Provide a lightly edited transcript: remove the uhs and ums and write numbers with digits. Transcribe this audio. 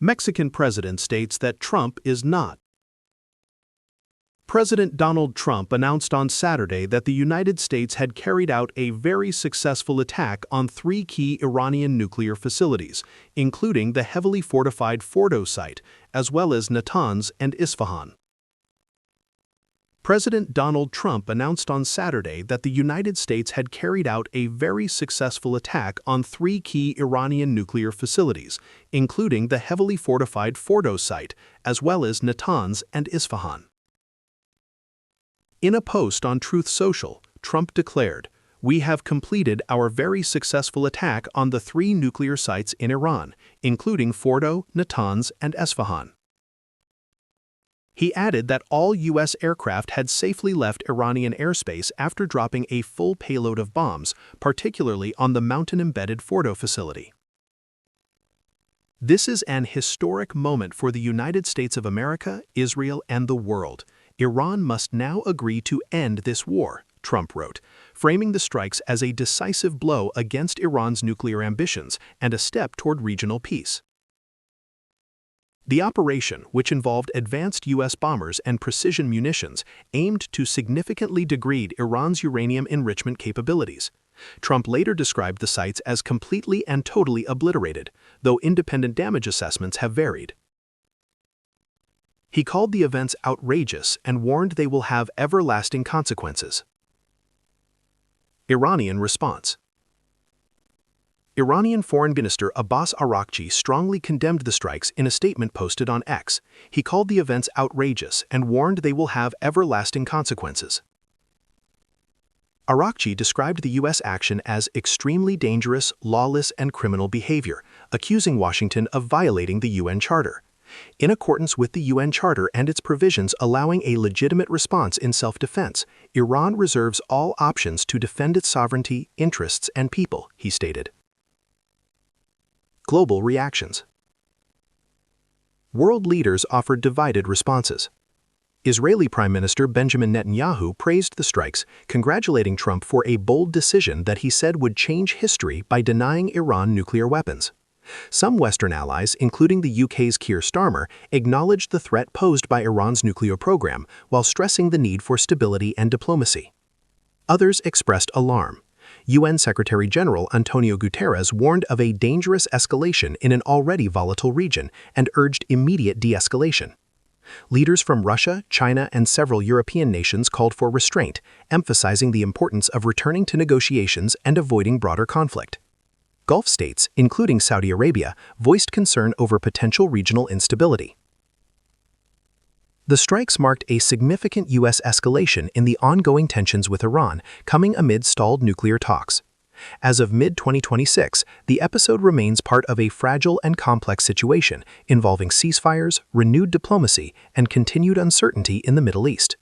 Mexican president states that Trump is not. President Donald Trump announced on Saturday that the United States had carried out a very successful attack on three key Iranian nuclear facilities, including the heavily fortified Fordo site, as well as Natanz and Isfahan. President Donald Trump announced on Saturday that the United States had carried out a very successful attack on three key Iranian nuclear facilities, including the heavily fortified Fordo site, as well as Natanz and Isfahan. In a post on Truth Social, Trump declared, "We have completed our very successful attack on the three nuclear sites in Iran, including Fordo, Natanz, and Isfahan." He added that all U.S. aircraft had safely left Iranian airspace after dropping a full payload of bombs, particularly on the mountain-embedded Fordo facility. "This is an historic moment for the United States of America, Israel, and the world. Iran must now agree to end this war," Trump wrote, framing the strikes as a decisive blow against Iran's nuclear ambitions and a step toward regional peace. The operation, which involved advanced U.S. bombers and precision munitions, aimed to significantly degrade Iran's uranium enrichment capabilities. Trump later described the sites as completely and totally obliterated, though independent damage assessments have varied. He called the events outrageous and warned they will have everlasting consequences. Iranian response. Iranian Foreign Minister Abbas Araghchi strongly condemned the strikes in a statement posted on X. He called the events outrageous and warned they will have everlasting consequences. Araghchi described the U.S. action as extremely dangerous, lawless, and criminal behavior, accusing Washington of violating the UN Charter. In accordance with the UN Charter and its provisions allowing a legitimate response in self-defense, Iran reserves all options to defend its sovereignty, interests, and people, he stated. Global reactions. World leaders offered divided responses. Israeli Prime Minister Benjamin Netanyahu praised the strikes, congratulating Trump for a bold decision that he said would change history by denying Iran nuclear weapons. Some Western allies, including the UK's Keir Starmer, acknowledged the threat posed by Iran's nuclear program while stressing the need for stability and diplomacy. Others expressed alarm. UN Secretary-General Antonio Guterres warned of a dangerous escalation in an already volatile region and urged immediate de-escalation. Leaders from Russia, China, and several European nations called for restraint, emphasizing the importance of returning to negotiations and avoiding broader conflict. Gulf states, including Saudi Arabia, voiced concern over potential regional instability. The strikes marked a significant U.S. escalation in the ongoing tensions with Iran, coming amid stalled nuclear talks. As of mid-2026, the episode remains part of a fragile and complex situation involving ceasefires, renewed diplomacy, and continued uncertainty in the Middle East.